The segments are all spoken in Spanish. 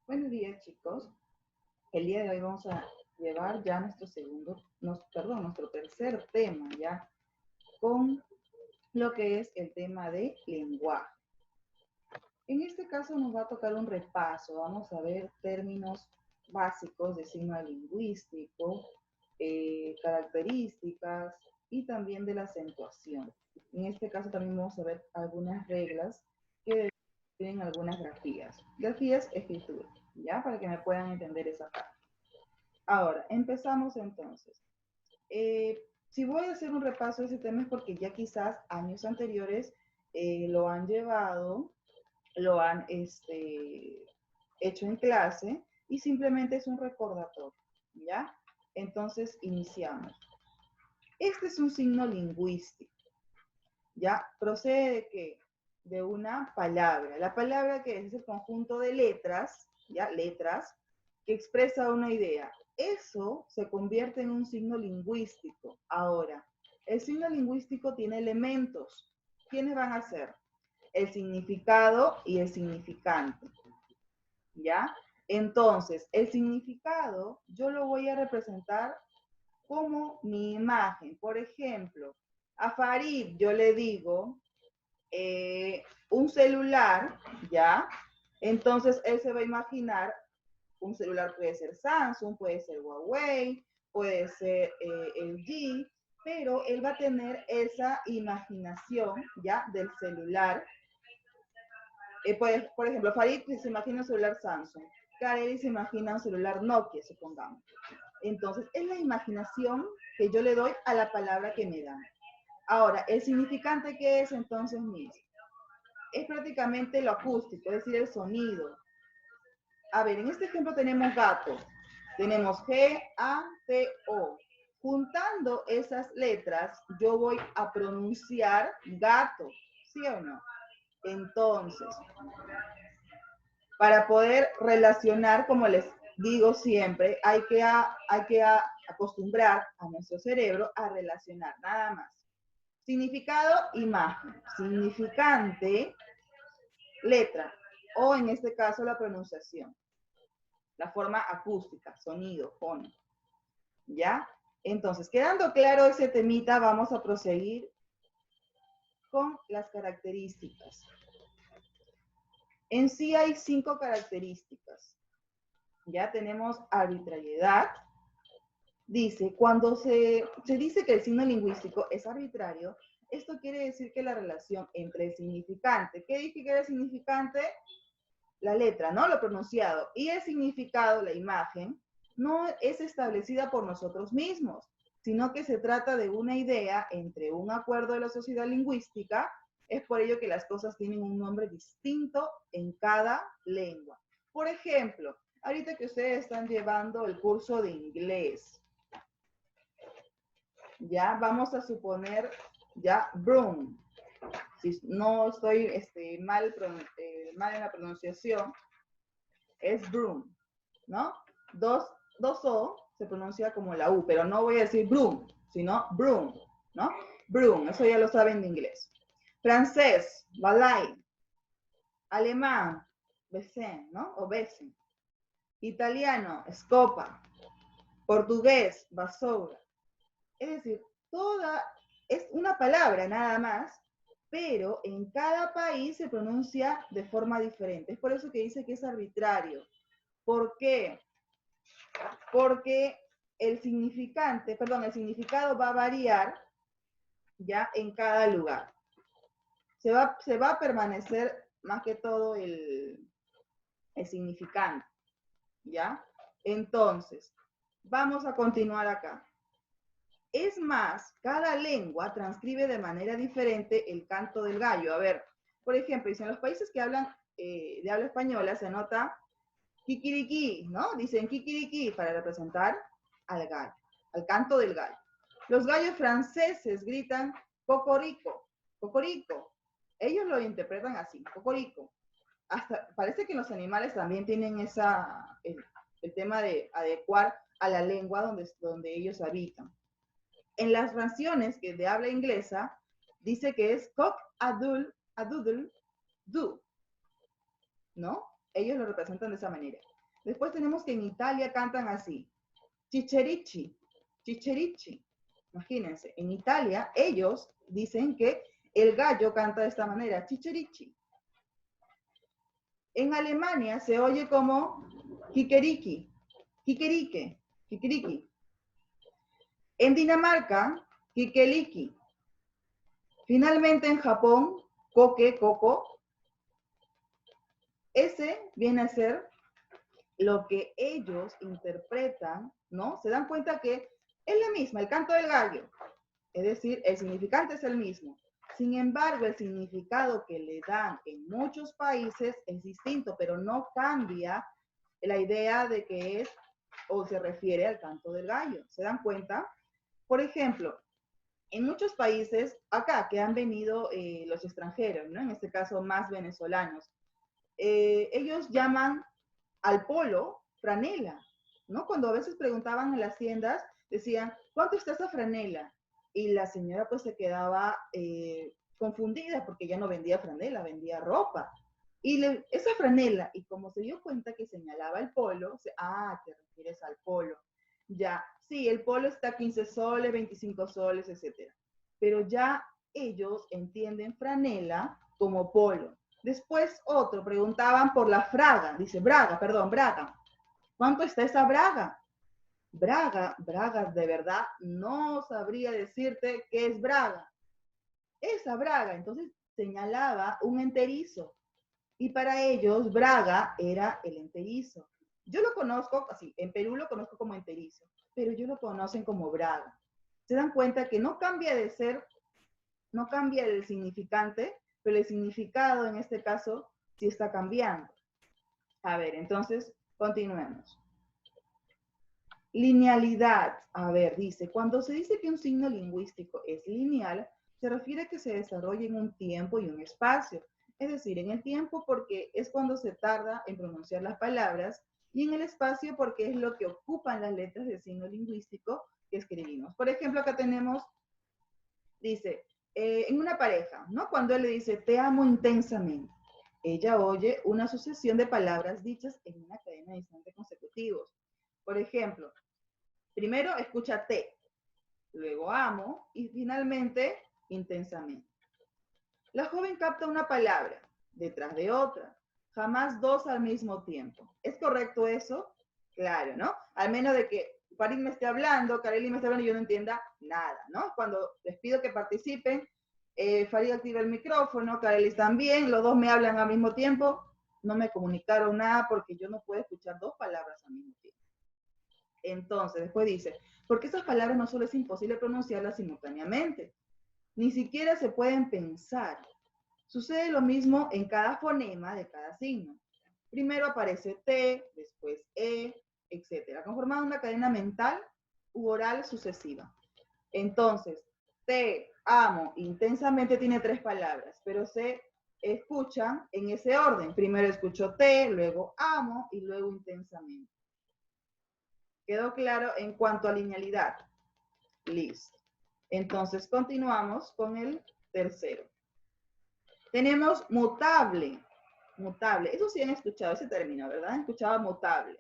Buenos días, chicos. El día de hoy vamos a llevar ya nuestro tercer tema ya con lo que es el tema de lenguaje. En este caso nos va a tocar un repaso. Vamos a ver términos básicos de signo lingüístico, características y también de la acentuación. En este caso también vamos a ver algunas reglas que tienen algunas grafías. Grafías, escritura, ¿ya? Para que me puedan entender esa parte. Ahora, empezamos entonces. Si voy a hacer un repaso de ese tema es porque ya quizás años anteriores lo han llevado, lo han hecho en clase y simplemente es un recordatorio, ¿ya? Entonces, iniciamos. Este es un signo lingüístico, ¿ya? Procede de qué? De una palabra. La palabra que es el conjunto de letras, ¿ya? Letras, que expresa una idea. Eso se convierte en un signo lingüístico. Ahora, el signo lingüístico tiene elementos. ¿Quiénes van a ser? El significado y el significante, ¿ya? Entonces, el significado yo lo voy a representar como mi imagen. Por ejemplo, a Farid yo le digo un celular, ¿ya? Entonces él se va a imaginar, un celular puede ser Samsung, puede ser Huawei, puede ser LG, pero él va a tener esa imaginación, ¿ya? Del celular. Por ejemplo, Farid se imagina un celular Samsung, Kareli se imagina un celular Nokia, supongamos. Entonces, es la imaginación que yo le doy a la palabra que me dan. Ahora, el significante que es entonces mismo es prácticamente lo acústico, es decir, el sonido. A ver, en este ejemplo tenemos gato. Tenemos G, A, T, O. Juntando esas letras, yo voy a pronunciar gato, ¿sí o no? Entonces, para poder relacionar, como les digo siempre, hay que acostumbrar a nuestro cerebro a relacionar, nada más. Significado, imagen. Significante, letra. O en este caso, la pronunciación. La forma acústica, sonido, fono. ¿Ya? Entonces, quedando claro ese temita, vamos a proseguir con las características. En sí hay 5 características. Ya tenemos arbitrariedad. Dice, cuando se dice que el signo lingüístico es arbitrario, esto quiere decir que la relación entre el significante, ¿qué dije que era el significante? La letra, ¿no? Lo pronunciado, y el significado, la imagen, no es establecida por nosotros mismos, sino que se trata de una idea entre un acuerdo de la sociedad lingüística. Es por ello que las cosas tienen un nombre distinto en cada lengua. Por ejemplo, ahorita que ustedes están llevando el curso de inglés, ya vamos a suponer ya broom. Si no estoy mal en la pronunciación, es broom, ¿no? Dos O se pronuncia como la U, pero no voy a decir broom, sino broom, ¿no? Broom, eso ya lo saben de inglés. Francés, balai. Alemán, besen, ¿no? O besen. Italiano, scopa. Portugués, basura. Es decir, es una palabra nada más, pero en cada país se pronuncia de forma diferente. Es por eso que dice que es arbitrario. ¿Por qué? Porque el significado va a variar ya en cada lugar. Se va a permanecer más que todo el significante, ¿ya? Entonces, vamos a continuar acá. Es más, cada lengua transcribe de manera diferente el canto del gallo. A ver, por ejemplo, en los países que hablan de habla española se nota kikiriki, ¿no? Dicen kikiriki para representar al gallo, al canto del gallo. Los gallos franceses gritan cocorico, cocorico. Ellos lo interpretan así, cocorico. Hasta parece que los animales también tienen el tema de adecuar a la lengua donde ellos habitan. En las naciones de habla inglesa, dice que es cock-a-doodle, do, ¿no? Ellos lo representan de esa manera. Después tenemos que en Italia cantan así. Chicherichi, chicherichi. Imagínense, en Italia ellos dicen que el gallo canta de esta manera, chicherichi. En Alemania se oye como kikeriki, kikerike, kikiriki. En Dinamarca, kikeliki. Finalmente en Japón, koke, koko. Ese viene a ser lo que ellos interpretan, ¿no? Se dan cuenta que es la misma, el canto del gallo. Es decir, el significante es el mismo. Sin embargo, el significado que le dan en muchos países es distinto, pero no cambia la idea de que es o se refiere al canto del gallo. ¿Se dan cuenta? Por ejemplo, en muchos países acá que han venido los extranjeros, ¿no? En este caso más venezolanos, ellos llaman al polo franela, ¿no? Cuando a veces preguntaban en las tiendas, decían, ¿cuánto está esa franela? Y la señora pues se quedaba confundida porque ya no vendía franela, vendía ropa. Y esa franela, y como se dio cuenta que señalaba el polo, te refieres al polo. Ya, sí, el polo está 15 soles, 25 soles, etc. Pero ya ellos entienden franela como polo. Después otro, preguntaban por la fraga, dice braga, perdón, braga. ¿Cuánto está esa braga? Braga, de verdad, no sabría decirte qué es braga. Esa braga, entonces señalaba un enterizo. Y para ellos, braga era el enterizo. Yo lo conozco así, en Perú lo conozco como enterizo, pero ellos lo conocen como braga. Se dan cuenta que no cambia de ser, no cambia el significante, pero el significado en este caso sí está cambiando. A ver, entonces, continuemos. Linealidad. A ver, dice, cuando se dice que un signo lingüístico es lineal, se refiere a que se desarrolla en un tiempo y un espacio. Es decir, en el tiempo porque es cuando se tarda en pronunciar las palabras y en el espacio porque es lo que ocupan las letras del signo lingüístico que escribimos. Por ejemplo, acá tenemos, dice, en una pareja, ¿no? Cuando él le dice, te amo intensamente, ella oye una sucesión de palabras dichas en una cadena de instantes consecutivos. Por ejemplo, primero escucha te, luego amo y finalmente intensamente. La joven capta una palabra detrás de otra, jamás dos al mismo tiempo. ¿Es correcto eso? Claro, ¿no? Al menos de que Farid me esté hablando, Kareli me esté hablando y yo no entienda nada, ¿no? Cuando les pido que participen, Farid activa el micrófono, Kareli también, los dos me hablan al mismo tiempo, no me comunicaron nada porque yo no puedo escuchar dos palabras al mismo tiempo. Entonces, después dice, porque esas palabras no solo es imposible pronunciarlas simultáneamente, ni siquiera se pueden pensar. Sucede lo mismo en cada fonema de cada signo. Primero aparece T, después E, etc. Conformando una cadena mental u oral sucesiva. Entonces, te amo intensamente tiene tres palabras, pero se escuchan en ese orden. Primero escucho te, luego amo y luego intensamente. ¿Quedó claro en cuanto a linealidad? Listo. Entonces, continuamos con el tercero. Tenemos mutable. Mutable. Eso sí han escuchado ese término, ¿verdad? Han escuchado mutable.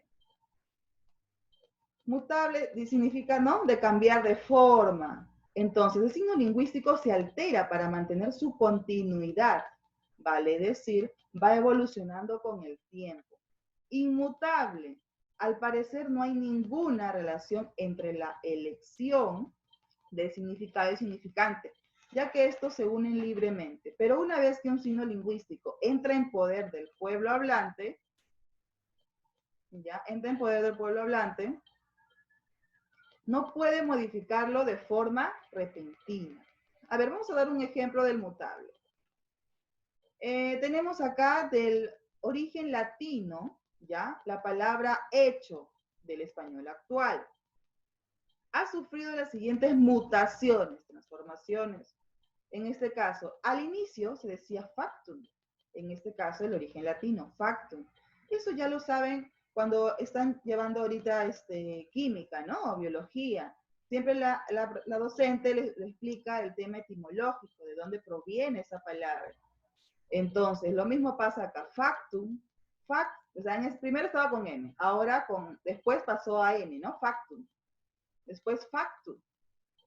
Mutable significa, ¿no? De cambiar de forma. Entonces, el signo lingüístico se altera para mantener su continuidad. Vale decir, va evolucionando con el tiempo. Inmutable. Al parecer no hay ninguna relación entre la elección de significado y significante, ya que estos se unen libremente. Pero una vez que un signo lingüístico entra en poder del pueblo hablante, no puede modificarlo de forma repentina. A ver, vamos a dar un ejemplo del mutable. Tenemos acá del origen latino, ¿ya? La palabra hecho del español actual. Ha sufrido las siguientes mutaciones, transformaciones. En este caso, al inicio se decía factum. En este caso, el origen latino, factum. Eso ya lo saben cuando están llevando ahorita química, ¿no? O biología. Siempre la docente les explica el tema etimológico, de dónde proviene esa palabra. Entonces, lo mismo pasa acá. Factum fact, o sea, primero estaba con M, ahora después pasó a N, ¿no? Factum. Después factum.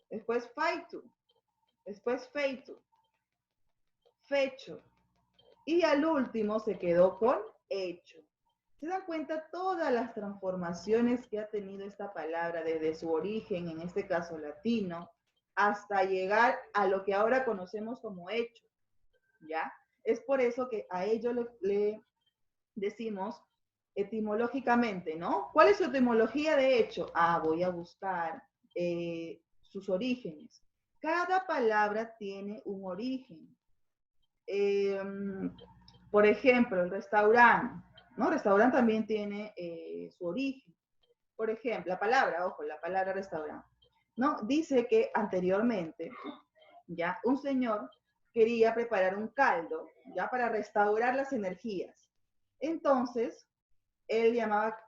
Después faitu. Después feitu. Fecho. Y al último se quedó con hecho. ¿Se dan cuenta todas las transformaciones que ha tenido esta palabra desde su origen, en este caso latino, hasta llegar a lo que ahora conocemos como hecho? ¿Ya? Es por eso que a ello le decimos etimológicamente, ¿no? ¿Cuál es su etimología de hecho? Voy a buscar sus orígenes. Cada palabra tiene un origen. Por ejemplo, el restaurante, ¿no? Restaurante también tiene su origen. Por ejemplo, la palabra restaurante, ¿no? Dice que anteriormente, ya, un señor quería preparar un caldo, ya, para restaurar las energías. Entonces, él llamaba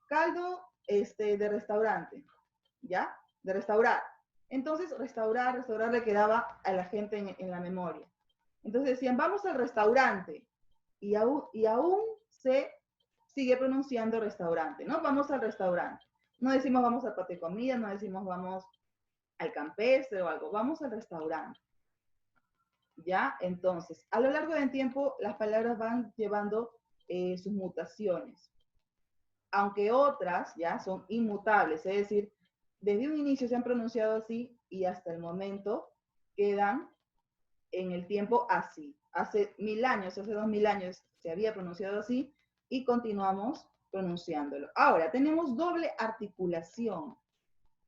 caldo de restaurante, ¿ya? De restaurar. Entonces, restaurar le quedaba a la gente en la memoria. Entonces decían, vamos al restaurante. Y aún se sigue pronunciando restaurante, ¿no? Vamos al restaurante. No decimos vamos al patio de comida, no decimos vamos al campestre o algo. Vamos al restaurante. ¿Ya? Entonces, a lo largo del tiempo, las palabras van llevando sus mutaciones. Aunque otras ya son inmutables, es decir, desde un inicio se han pronunciado así y hasta el momento quedan en el tiempo así. Hace 1000 años, hace 2000 años se había pronunciado así y continuamos pronunciándolo. Ahora, tenemos doble articulación.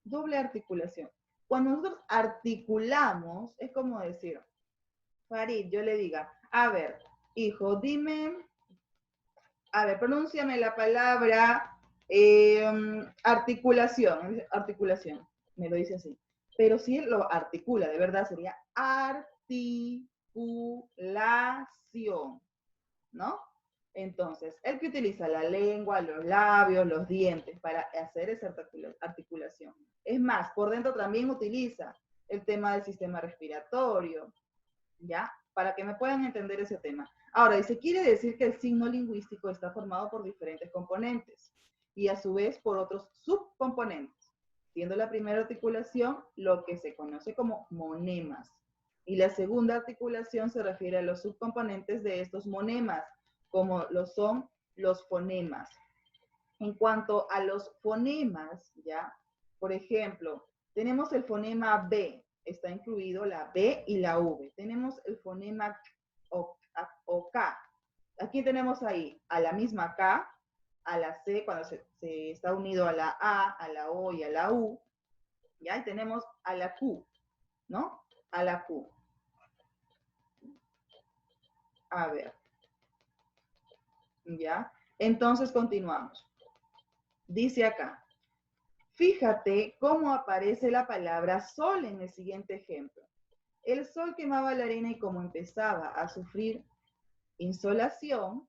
Doble articulación. Cuando nosotros articulamos, es como decir, Farid, yo le diga, a ver, hijo, dime, a ver, pronúnciame la palabra articulación. Articulación, me lo dice así. Pero si él lo articula, de verdad sería articulación, ¿no? Entonces, el que utiliza la lengua, los labios, los dientes para hacer esa articulación. Es más, por dentro también utiliza el tema del sistema respiratorio, ¿ya? Para que me puedan entender ese tema. Ahora, dice, quiere decir que el signo lingüístico está formado por diferentes componentes y a su vez por otros subcomponentes, siendo la primera articulación lo que se conoce como monemas. Y la segunda articulación se refiere a los subcomponentes de estos monemas, como lo son los fonemas. En cuanto a los fonemas, ¿ya? Por ejemplo, tenemos el fonema B, está incluido la B y la V. Tenemos el fonema o K. Aquí tenemos ahí a la misma K, a la C cuando se está unido a la A, a la O y a la U. ¿Ya? Y tenemos a la Q, ¿no? A la Q. A ver. ¿Ya? Entonces continuamos. Dice acá, fíjate cómo aparece la palabra sol en el siguiente ejemplo. El sol quemaba la arena y como empezaba a sufrir insolación,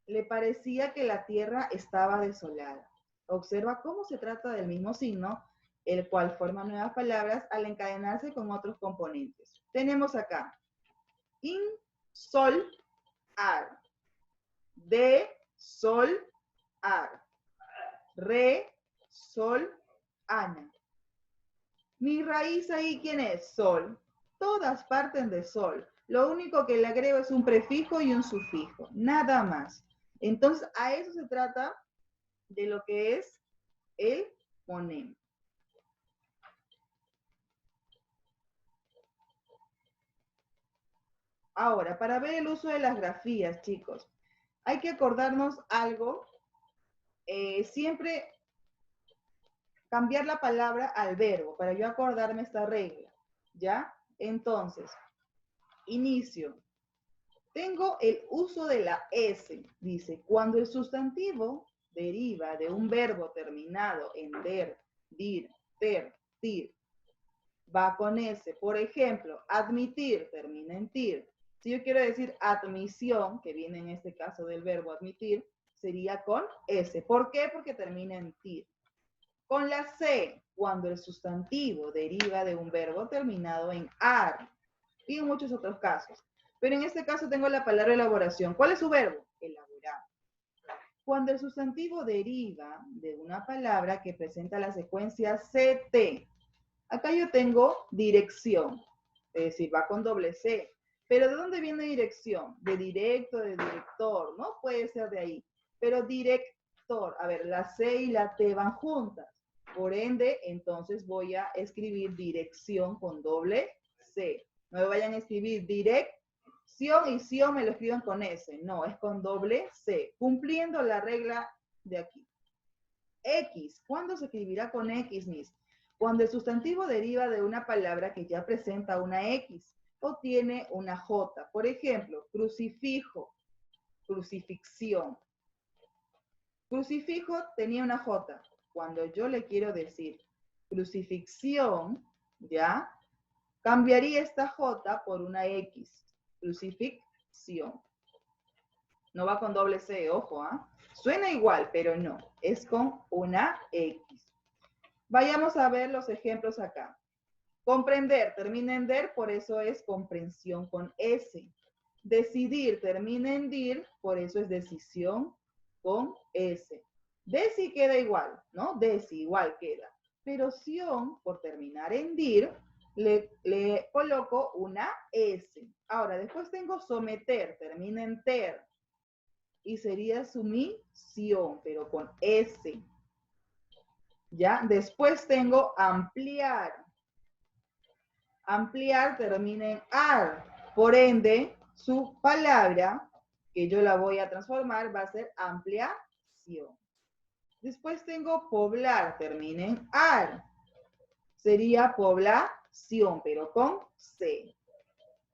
le parecía que la tierra estaba desolada. Observa cómo se trata del mismo signo, el cual forma nuevas palabras al encadenarse con otros componentes. Tenemos acá, in, sol, ar, de, sol, ar, re, sol, ana. Mi raíz ahí, ¿quién es? Sol. Todas parten de sol. Lo único que le agrego es un prefijo y un sufijo, nada más. Entonces, a eso se trata de lo que es el fonema. Ahora, para ver el uso de las grafías, chicos, hay que acordarnos algo. Siempre cambiar la palabra al verbo, para yo acordarme esta regla, ¿ya? Entonces, inicio. Tengo el uso de la S, dice, cuando el sustantivo deriva de un verbo terminado en der, dir, ter, tir, va con S. Por ejemplo, admitir termina en tir. Si yo quiero decir admisión, que viene en este caso del verbo admitir, sería con S. ¿Por qué? Porque termina en tir. Con la C, cuando el sustantivo deriva de un verbo terminado en ar. Y en muchos otros casos. Pero en este caso tengo la palabra elaboración. ¿Cuál es su verbo? Elaborar. Cuando el sustantivo deriva de una palabra que presenta la secuencia CT. Acá yo tengo dirección, es decir, va con doble C. Pero ¿de dónde viene dirección? De directo, de director, ¿no? Puede ser de ahí. Pero director, a ver, la C y la T van juntas. Por ende, entonces voy a escribir dirección con doble C. No me vayan a escribir dirección y sion me lo escriban con S. No, es con doble C. Cumpliendo la regla de aquí. X. ¿Cuándo se escribirá con X, Miss? Cuando el sustantivo deriva de una palabra que ya presenta una X o tiene una J. Por ejemplo, crucifijo, crucifixión. Crucifijo tenía una J. Cuando yo le quiero decir crucifixión, ¿ya? Cambiaría esta J por una X. Crucifixión. No va con doble C, ojo, ¿ah? Suena igual, pero no. Es con una X. Vayamos a ver los ejemplos acá. Comprender termina en der, por eso es comprensión con S. Decidir termina en dir, por eso es decisión con S. Deci queda igual, ¿no? Deci igual queda. Pero sion, por terminar en dir, le coloco una S. Ahora, después tengo someter, termina en ter. Y sería sumisión, pero con S. ¿Ya? Después tengo ampliar. Ampliar termina en ar. Por ende, su palabra, que yo la voy a transformar, va a ser ampliación. Después tengo poblar, termina en ar. Sería población, pero con C.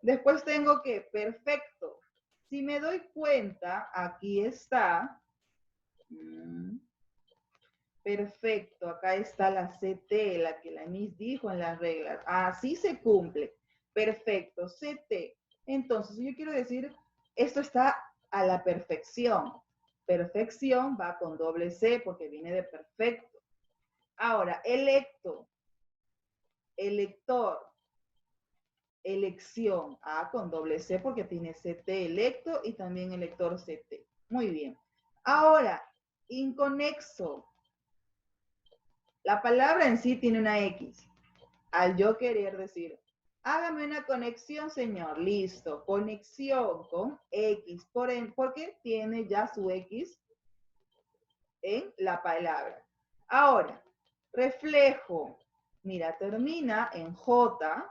Después tengo que perfecto. Si me doy cuenta, aquí está. Perfecto, acá está la CT, la que la Miss dijo en las reglas. Así se cumple. Perfecto, CT. Entonces, yo quiero decir, esto está a la perfección. Perfección va con doble C porque viene de perfecto. Ahora, electo, elector, elección. Con doble C porque tiene CT electo y también elector CT. Muy bien. Ahora, inconexo. La palabra en sí tiene una X. Al yo querer decir, hágame una conexión, señor. Listo. Conexión con X. Porque tiene ya su X en la palabra. Ahora, reflejo. Mira, termina en J,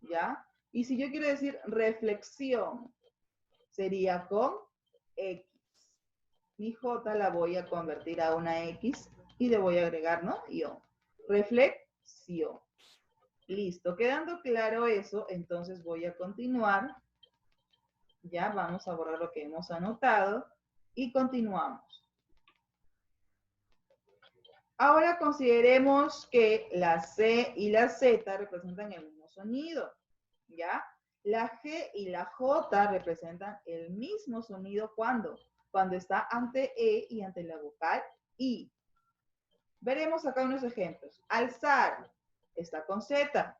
¿ya? Y si yo quiero decir reflexión, sería con X. Mi J la voy a convertir a una X y le voy a agregar, ¿no? Yo. Reflexión. Listo. Quedando claro eso, entonces voy a continuar. Ya vamos a borrar lo que hemos anotado y continuamos. Ahora consideremos que la C y la Z representan el mismo sonido. ¿Ya? La G y la J representan el mismo sonido cuando está ante E y ante la vocal I. Veremos acá unos ejemplos. Alzar está con Z.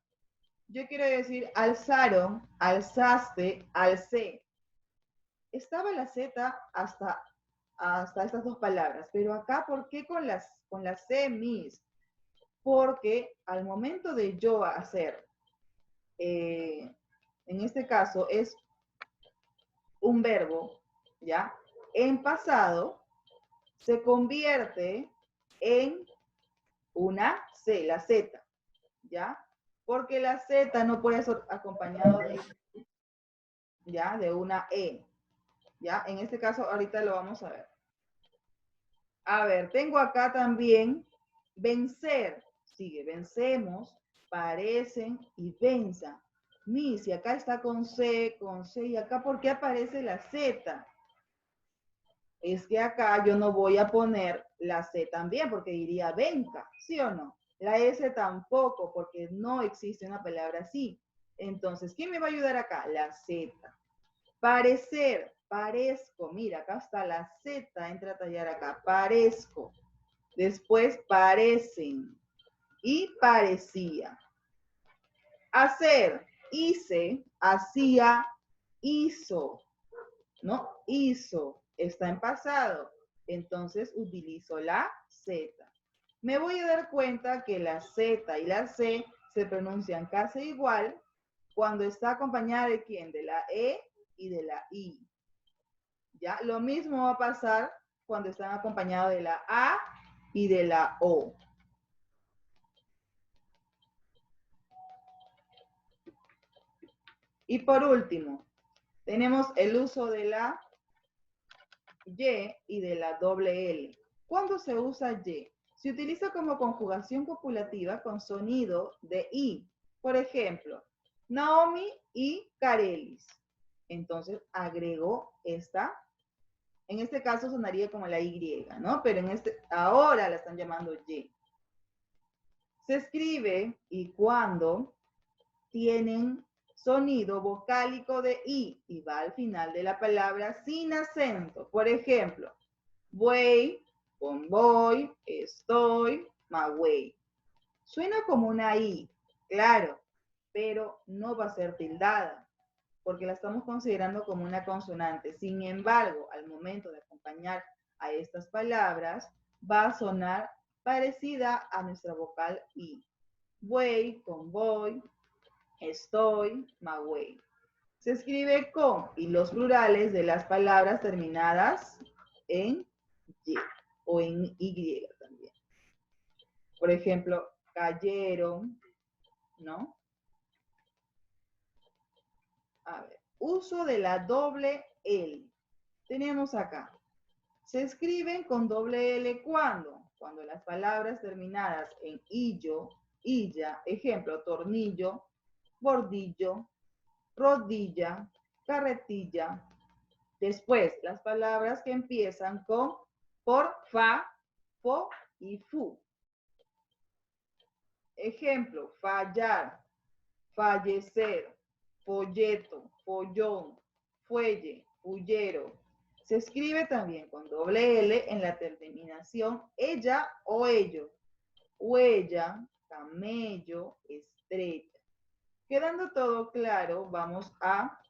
Yo quiero decir alzaron, alzaste, alcé. Estaba la Z hasta estas dos palabras, pero acá, ¿por qué con la C, Miss? Porque al momento de yo hacer, en este caso es un verbo, ¿ya? En pasado se convierte en una C, la Z, ¿ya? Porque la Z no puede ser acompañado de, ¿ya? De una E, ¿ya? En este caso, ahorita lo vamos a ver. A ver, tengo acá también vencer. Sigue, vencemos, parecen y venzan. Si acá está con C, y acá, ¿por qué aparece la Z? Es que acá yo no voy a poner la C también, porque diría venca, ¿sí o no? La S tampoco, porque no existe una palabra así. Entonces, ¿quién me va a ayudar acá? La Z. Parecer, parezco. Mira, acá está la Z, entra a tallar acá. Parezco. Después parecen. Y parecía. Hacer, hice, hacía, hizo. ¿No? Hizo. Está en pasado. Entonces utilizo la Z. Me voy a dar cuenta que la Z y la C se pronuncian casi igual cuando está acompañada de ¿quién? De la E y de la I. ¿Ya? Lo mismo va a pasar cuando están acompañados de la A y de la O. Y por último, tenemos el uso de la Y y de la doble L. ¿Cuándo se usa Y? Se utiliza como conjugación copulativa con sonido de I. Por ejemplo, Naomi y Carelis. Entonces agrego esta. En este caso sonaría como la Y, ¿no? Pero ahora la están llamando Y. Se escribe y cuando tienen sonido vocálico de I y va al final de la palabra sin acento. Por ejemplo, voy, convoy, estoy, magüey. Suena como una I, claro, pero no va a ser tildada, porque la estamos considerando como una consonante. Sin embargo, al momento de acompañar a estas palabras, va a sonar parecida a nuestra vocal I. Buey, convoy, estoy, magüey. Se escribe con y los plurales de las palabras terminadas en Y o en Y también. Por ejemplo, cayeron, ¿no? A ver, uso de la doble L. Tenemos acá. Se escriben con doble L ¿cuándo? Cuando las palabras terminadas en illo, illa, ejemplo, tornillo, bordillo, rodilla, carretilla. Después, las palabras que empiezan con por, fa, fo y fu. Ejemplo, fallar, fallecer, folleto, follón, fuelle, fullero. Se escribe también con doble L en la terminación ella o ello. Huella, camello, estrella. Quedando todo claro, vamos a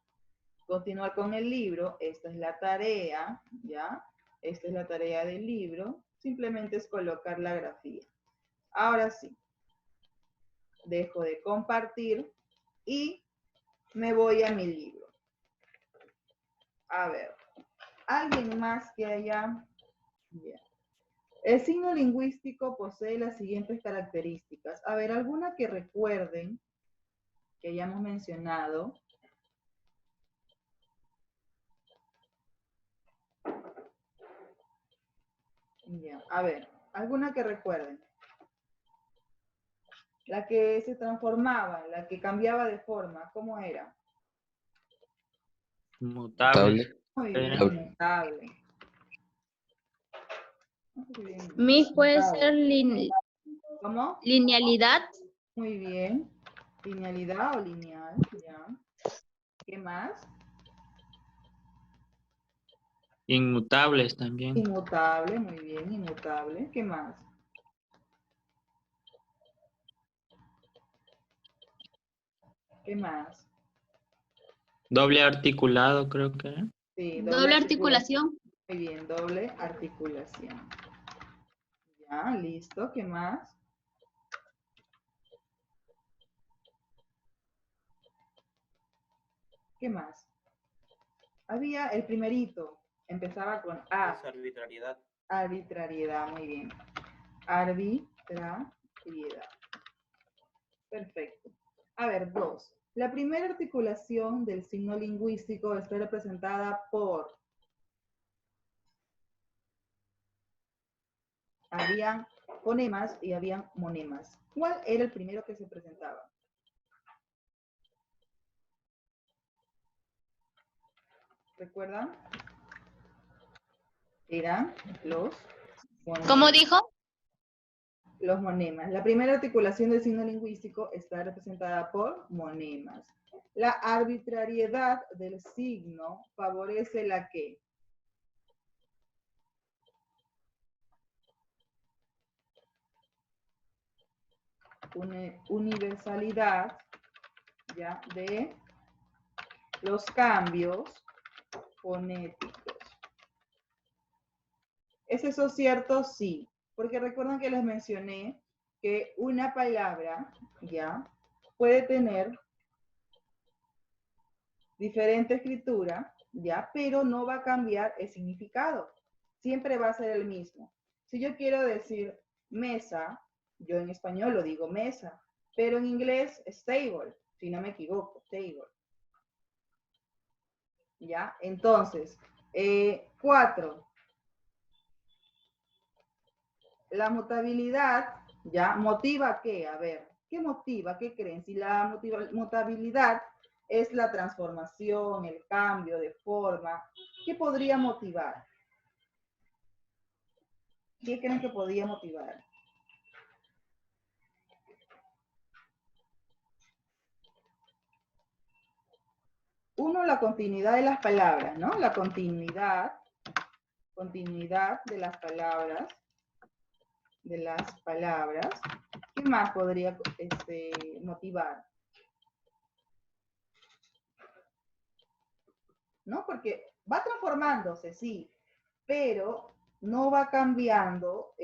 continuar con el libro. Esta es la tarea, ¿ya? Esta es la tarea del libro. Simplemente es colocar la grafía. Ahora sí, dejo de compartir y me voy a mi libro. A ver, ¿alguien más que haya? Bien. El signo lingüístico posee las siguientes características. A ver, alguna que recuerden que hayamos mencionado. Ya, a ver, alguna que recuerden. La que se transformaba, la que cambiaba de forma, ¿cómo era? Mutable. Muy bien, mutable. Miss, puede Mutable. ser ¿Cómo? linealidad. Muy bien. Linealidad o lineal, ya. ¿Qué más? Inmutables también. Inmutable, muy bien, inmutable. ¿Qué más? ¿Qué más? Doble articulado, creo que. Sí, Doble articulación. Muy bien, doble articulación. Ya, listo. ¿Qué más? ¿Qué más? Había el primerito. Empezaba con A. Es arbitrariedad. Arbitrariedad, muy bien. Arbitrariedad. Perfecto. A ver, 2. La primera articulación del signo lingüístico está representada por... Habían fonemas y habían monemas. ¿Cuál era el primero que se presentaba? ¿Recuerdan? Eran los fonemas. ¿Cómo dijo? Los monemas. La primera articulación del signo lingüístico está representada por monemas. La arbitrariedad del signo favorece la ¿qué? Universalidad, ¿ya? De los cambios fonéticos. ¿Es eso cierto? Sí. Porque recuerdan que les mencioné que una palabra, ¿ya? Puede tener diferente escritura, ¿ya? Pero no va a cambiar el significado. Siempre va a ser el mismo. Si yo quiero decir mesa, yo en español lo digo mesa, pero en inglés es table, si no me equivoco, table. ¿Ya? Entonces, 4. La mutabilidad, ¿ya? ¿Motiva qué? A ver, ¿qué motiva? ¿Qué creen? Si la mutabilidad es la transformación, el cambio de forma, ¿qué podría motivar? ¿Qué creen que podría motivar? Uno, la continuidad de las palabras, ¿no? La continuidad de las palabras. ¿Qué más podría motivar? ¿No? Porque va transformándose, sí, pero no va cambiando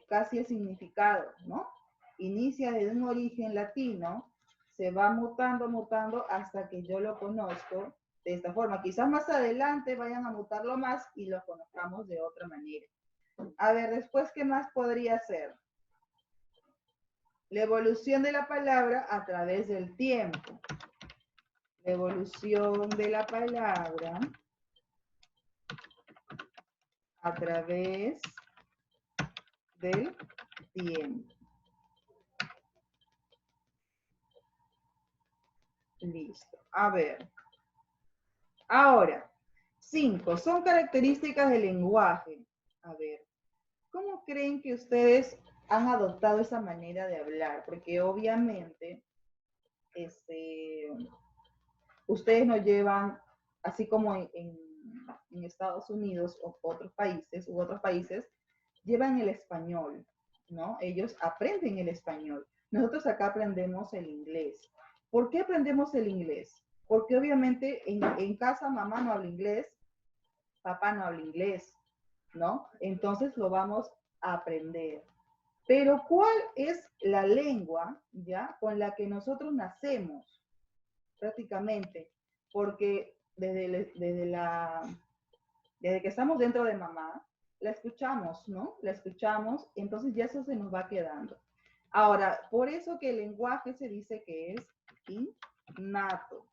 casi el significado, ¿no? Inicia desde un origen latino, se va mutando hasta que yo lo conozco de esta forma. Quizás más adelante vayan a mutarlo más y lo conozcamos de otra manera. A ver, después, ¿qué más podría ser? La evolución de la palabra a través del tiempo. La evolución de la palabra a través del tiempo. Listo. A ver. Ahora, 5. Son características del lenguaje. A ver, ¿cómo creen que ustedes han adoptado esa manera de hablar? Porque obviamente, ustedes no llevan, así como en Estados Unidos o otros países, llevan el español, ¿no? Ellos aprenden el español. Nosotros acá aprendemos el inglés. ¿Por qué aprendemos el inglés? Porque obviamente en casa mamá no habla inglés, papá no habla inglés, ¿no? Entonces lo vamos a aprender. Pero ¿cuál es la lengua, ya, con la que nosotros nacemos? Prácticamente, porque desde que estamos dentro de mamá, la escuchamos, ¿no? La escuchamos, entonces ya eso se nos va quedando. Ahora, por eso que el lenguaje se dice que es innato.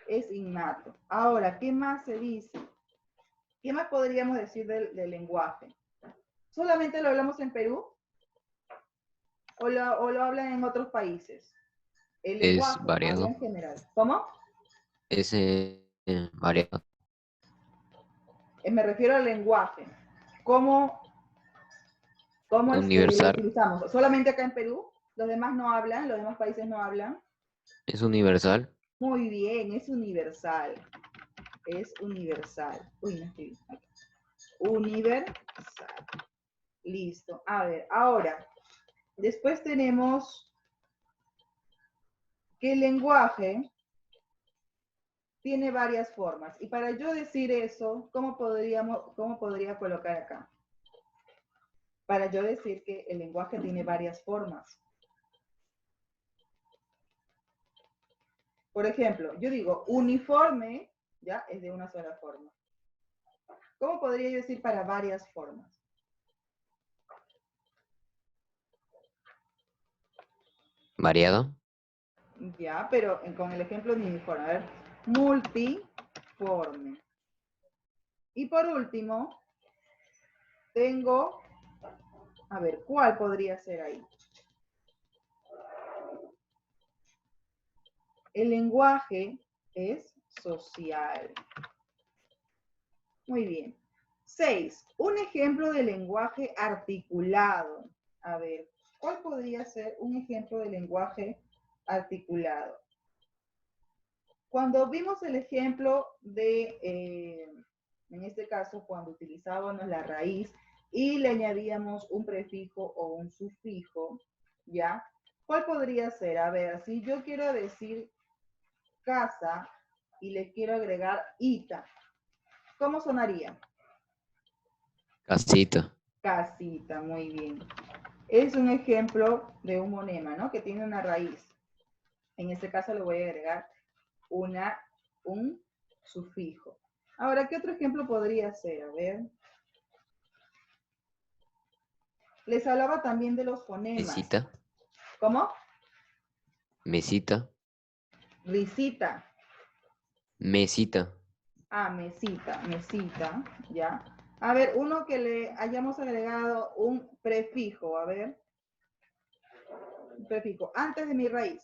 Es innato. Ahora, ¿qué más se dice? ¿Qué más podríamos decir del lenguaje? ¿Solamente lo hablamos en Perú? ¿O lo hablan en otros países? El Es lenguaje habla variado. en general. ¿Cómo? Es variado. Me refiero al lenguaje. ¿Cómo lo Universal. utilizamos? ¿Solamente acá en Perú? ¿Los demás no hablan? ¿Los demás países no hablan? Es universal. Muy bien, es universal. Es universal. Uy, no estoy aquí. Universal. Listo. A ver, ahora, después tenemos que el lenguaje tiene varias formas. Y para yo decir eso, ¿cómo podría colocar acá? Para yo decir que el lenguaje tiene varias formas. Por ejemplo, yo digo uniforme, ya, es de una sola forma. ¿Cómo podría yo decir para varias formas? Variado. Ya, pero con el ejemplo de uniforme. A ver, multiforme. Y por último, tengo, a ver, ¿cuál podría ser ahí? El lenguaje es social. Muy bien. 6. Un ejemplo de lenguaje articulado. A ver, ¿cuál podría ser un ejemplo de lenguaje articulado? Cuando vimos el ejemplo de, en este caso, cuando utilizábamos la raíz y le añadíamos un prefijo o un sufijo, ¿ya? ¿Cuál podría ser? A ver, si yo quiero decir casa y le quiero agregar ita, ¿cómo sonaría? Casita. Casita, muy bien. Es un ejemplo de un monema, ¿no? Que tiene una raíz. En este caso le voy a agregar un sufijo. Ahora, ¿qué otro ejemplo podría ser? A ver. Les hablaba también de los fonemas. Mesita. ¿Cómo? Mesita. Risita. Mesita. Ah, mesita, ya. A ver, uno que le hayamos agregado un prefijo, a ver. Un prefijo, antes de mi raíz.